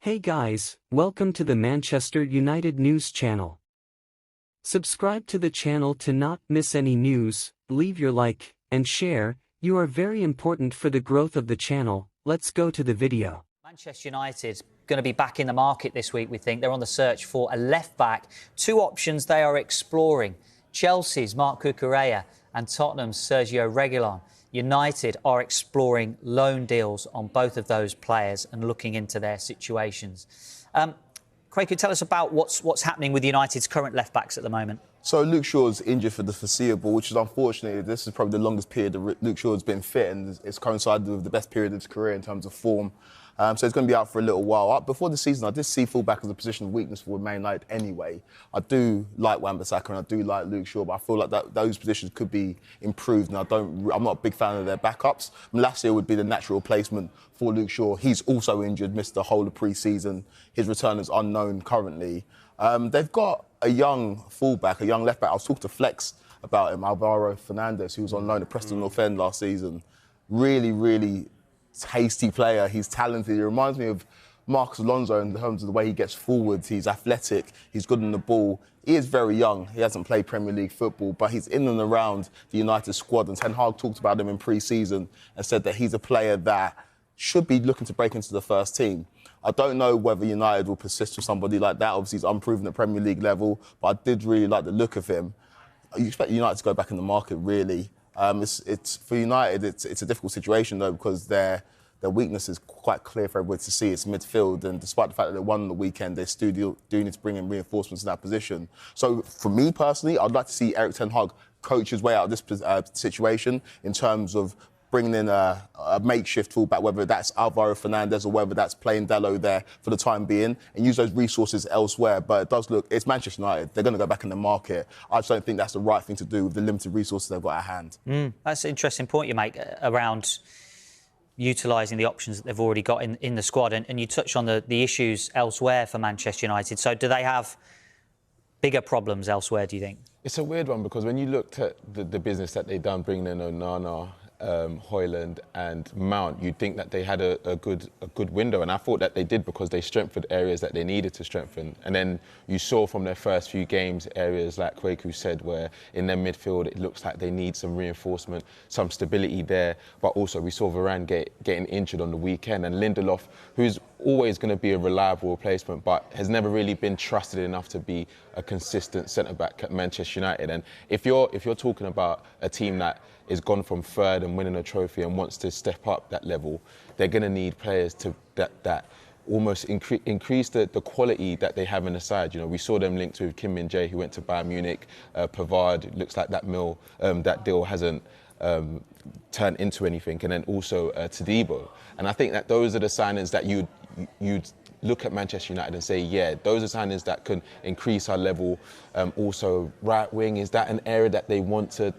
Hey guys, welcome to the Manchester United News channel. Subscribe to the channel to not miss any news, leave your like, and share, you are very important for the growth of the channel. Let's go to the video. Manchester United going to be back in the market this week, we think. They're on the search for a left-back. Two options they are exploring. Chelsea's Marc Cucurella and Tottenham's Sergio Reguilon. United are exploring loan deals on both of those players and looking into their situations. Craig, could you tell us about what's happening with United's current left-backs at the moment? So Luke Shaw's injured for the foreseeable, which is unfortunate. This is probably the longest period that Luke Shaw's been fit, and it's coincided with the best period of his career in terms of form. So he's going to be out for a little while. Before the season, I did see fullback as a position of weakness for Man United anyway. I do like Wan-Bissaka and I do like Luke Shaw, but I feel like those positions could be improved, and I'm not a big fan of their backups. Malacia would be the natural replacement for Luke Shaw. He's also injured, missed the whole of pre-season. His return is unknown currently. They've got a young fullback, a young left-back. I was talking to Flex about him, Alvaro Fernandez, who was on loan at Preston North End last season. Really tasty player. He's talented. He reminds me of Marcos Alonso in terms of the way he gets forwards. He's athletic. He's good on the ball. He is very young. He hasn't played Premier League football, but he's in and around the United squad. And Ten Hag talked about him in pre-season and said that he's a player that should be looking to break into the first team. I don't know whether United will persist with somebody like that. Obviously, he's unproven at Premier League level, but I did really like the look of him. You expect United to go back in the market, really. It's for United, it's a difficult situation, though, because their weakness is quite clear for everybody to see. It's midfield, and despite the fact that they won on the weekend, they still do need to bring in reinforcements in that position. So for me personally, I'd like to see Erik Ten Hag coach his way out of this situation in terms of bringing in a makeshift fullback, whether that's Alvaro Fernandez or whether that's playing Dello there for the time being, and use those resources elsewhere. But it does look, it's Manchester United. They're going to go back in the market. I just don't think that's the right thing to do with the limited resources they've got at hand. That's an interesting point you make around utilising the options that they've already got in the squad. And you touched on the issues elsewhere for Manchester United. So do they have bigger problems elsewhere, do you think? It's a weird one, because when you looked at the business that they've done, bringing in Onana, Højlund and Mount, you'd think that they had a good window, and I thought that they did, because they strengthened areas that they needed to strengthen. And then you saw from their first few games areas like Kweku said, where in their midfield it looks like they need some reinforcement, some stability there. But also we saw Varane getting injured on the weekend, and Lindelof, who's always going to be a reliable replacement, but has never really been trusted enough to be a consistent centre-back at Manchester United. And if you're talking about a team that is gone from third and winning a trophy and wants to step up that level, they're going to need players that almost increase the quality that they have in the side. You know, we saw them linked with Kim Min-jae, who went to Bayern Munich. Pavard, looks like that deal hasn't turned into anything. And then also Todibo. And I think that those are the signings that you'd look at Manchester United and say, yeah, those are signings that can increase our level. Also, right wing, is that an area that they want to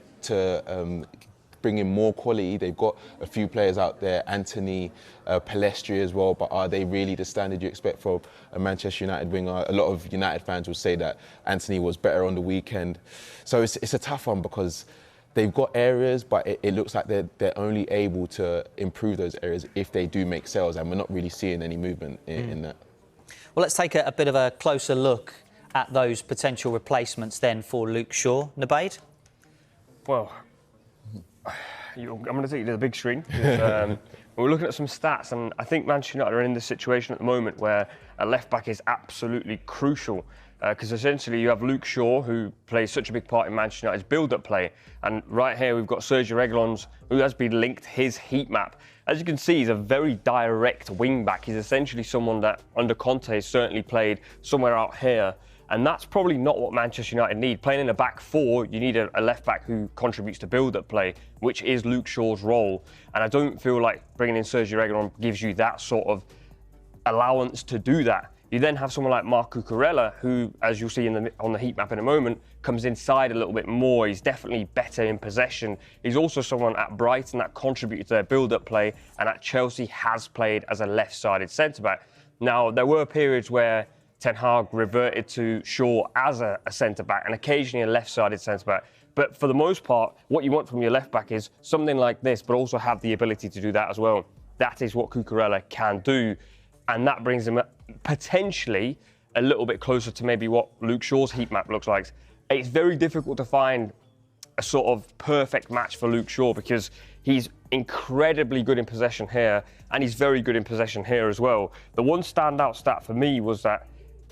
bring in more quality? They've got a few players out there, Anthony, Pellistri as well, but are they really the standard you expect for a Manchester United winger? A lot of United fans will say that Anthony was better on the weekend. So it's a tough one, because they've got areas, but it looks like they're only able to improve those areas if they do make sales, and we're not really seeing any movement in that. Well, let's take a bit of a closer look at those potential replacements then for Luke Shaw. Nabaid? Well, I'm going to take you to the big screen. We're looking at some stats, and I think Manchester United are in this situation at the moment where a left-back is absolutely crucial, because essentially you have Luke Shaw, who plays such a big part in Manchester United's build-up play, and right here we've got Sergio Reguilon, who has been linked his heat map. As you can see, he's a very direct wing-back. He's essentially someone that, under Conte, has certainly played somewhere out here. And that's probably not what Manchester United need. Playing in a back four, you need a left-back who contributes to build-up play, which is Luke Shaw's role. And I don't feel like bringing in Sergio Reguilon gives you that sort of allowance to do that. You then have someone like Marc Cucurella, who, as you'll see on the heat map in a moment, comes inside a little bit more. He's definitely better in possession. He's also someone at Brighton that contributes to their build-up play, and at Chelsea has played as a left-sided centre-back. Now, there were periods where Ten Hag reverted to Shaw as a centre-back and occasionally a left-sided centre-back. But for the most part, what you want from your left-back is something like this, but also have the ability to do that as well. That is what Cucurella can do. and that brings him potentially a little bit closer to maybe what Luke Shaw's heat map looks like. It's very difficult to find a sort of perfect match for Luke Shaw because he's incredibly good in possession here and he's very good in possession here as well. The one standout stat for me was that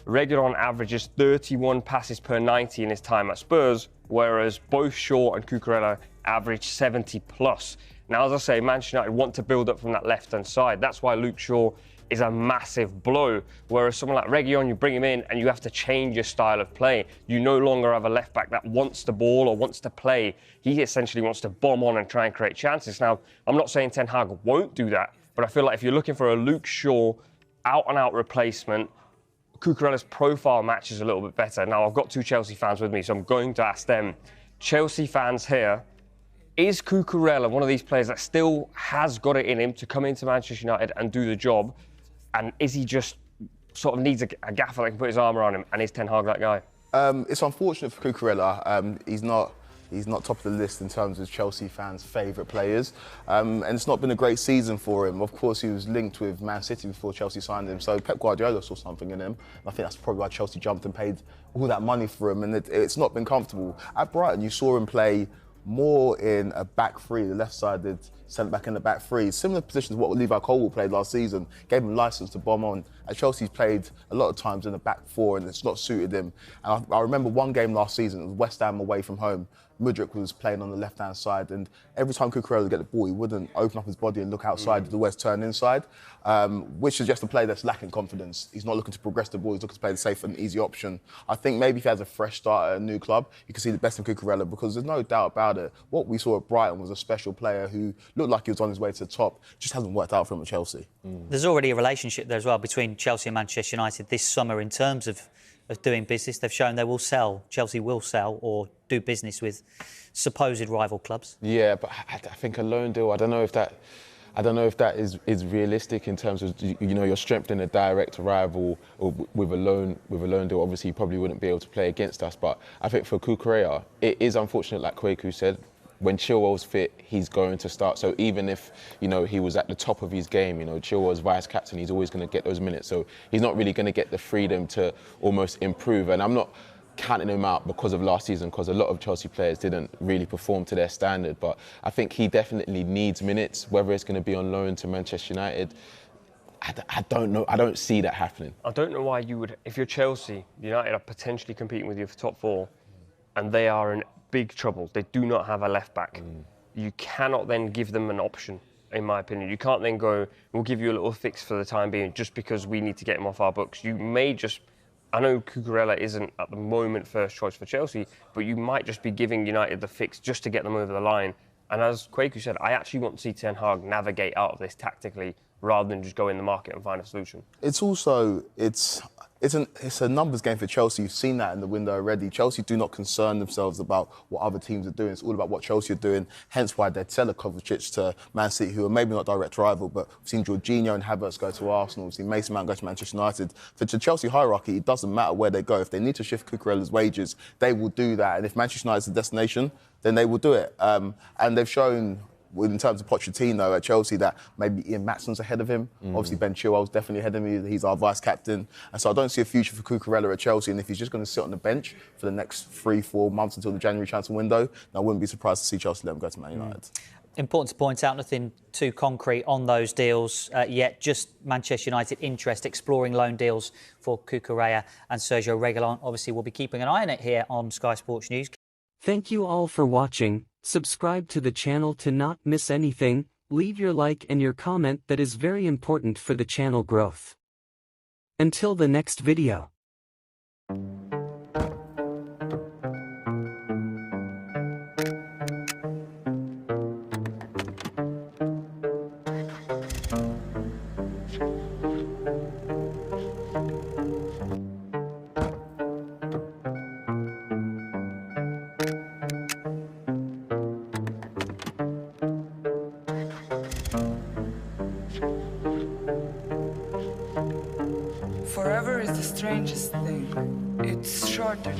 Reguilon averages 31 passes per 90 in his time at Spurs, whereas both Shaw and Cucurella average 70 plus. Now, as I say, Manchester United want to build up from that left-hand side. That's why Luke Shaw is a massive blow, whereas someone like Reguilon, you bring him in and you have to change your style of play. You no longer have a left-back that wants the ball or wants to play. He essentially wants to bomb on and try and create chances. Now, I'm not saying Ten Hag won't do that, but I feel like if you're looking for a Luke Shaw out-and-out replacement, Cucurella's profile matches a little bit better. Now, I've got two Chelsea fans with me, so I'm going to ask them. Chelsea fans here, is Cucurella one of these players that still has got it in him to come into Manchester United and do the job? And is he just sort of needs a gaffer that can put his arm around him? And is Ten Hag that guy? It's unfortunate for Cucurella. He's not top of the list in terms of Chelsea fans' favourite players. And it's not been a great season for him. Of course, he was linked with Man City before Chelsea signed him. So Pep Guardiola saw something in him. And I think that's probably why Chelsea jumped and paid all that money for him. And it's not been comfortable. At Brighton, you saw him play more in a back three, the left-sided centre-back in the back three. Similar positions to what Levi Colwill played last season. Gave him licence to bomb on. At Chelsea, he's played a lot of times in the back four and it's not suited him. And I remember one game last season, it was West Ham away from home. Mudryk was playing on the left-hand side and every time Cucurella would get the ball, he wouldn't open up his body and look outside, the West turn inside, which suggests a player that's lacking confidence. He's not looking to progress the ball, he's looking to play the safe and easy option. I think maybe if he has a fresh start at a new club, you can see the best in Cucurella because there's no doubt about it. What we saw at Brighton was a special player who looked like he was on his way to the top, just hasn't worked out for him at Chelsea. There's already a relationship there as well between Chelsea and Manchester United this summer in terms of doing business. They've shown they will sell, Chelsea will sell or do business with supposed rival clubs. Yeah, but I think a loan deal, I don't know if that is realistic in terms of, you know, you're strengthening a direct rival or with a loan deal. Obviously, you probably wouldn't be able to play against us, but I think for Cucurella, it is unfortunate, like Kweku said, when Chilwell's fit, he's going to start. So even if, you know, he was at the top of his game, you know, Chilwell's vice captain, he's always going to get those minutes. So he's not really going to get the freedom to almost improve. And I'm not counting him out because of last season, because a lot of Chelsea players didn't really perform to their standard. But I think he definitely needs minutes, whether it's going to be on loan to Manchester United. I don't know. I don't see that happening. I don't know why you would, if you're Chelsea, United are potentially competing with you for top four, and they are in big trouble. They do not have a left back. You cannot then give them an option, in my opinion. You can't then go, we'll give you a little fix for the time being just because we need to get him off our books. You may just, I know Cucurella isn't at the moment first choice for Chelsea, but you might just be giving United the fix just to get them over the line. And as Kweku said, I actually want to see Ten Hag navigate out of this tactically rather than just go in the market and find a solution. It's also, it's a numbers game for Chelsea. You've seen that in the window already. Chelsea do not concern themselves about what other teams are doing. It's all about what Chelsea are doing, hence why they'd sell a Kovacic to Man City, who are maybe not direct rival, but we've seen Jorginho and Havertz go to Arsenal, we've seen Mason Mount go to Manchester United. For the Chelsea hierarchy, it doesn't matter where they go. If they need to shift Cucurella's wages, they will do that. And if Manchester United is the destination, then they will do it. And they've shown, in terms of Pochettino at Chelsea, that maybe Ian Matson's ahead of him. Obviously, Ben Chilwell's definitely ahead of him. He's our vice-captain. And so I don't see a future for Cucurella at Chelsea. And if he's just going to sit on the bench for the next 3-4 months until the January transfer window, then I wouldn't be surprised to see Chelsea let him go to Man United. Important to point out, nothing too concrete on those deals yet, just Manchester United interest exploring loan deals for Cucurella and Sergio Reguilon. Obviously, we'll be keeping an eye on it here on Sky Sports News. Thank you all for watching. Subscribe to the channel to not miss anything. Leave your like and your comment, that is very important for the channel growth. Until the next video. Forever is the strangest thing. It's shorter than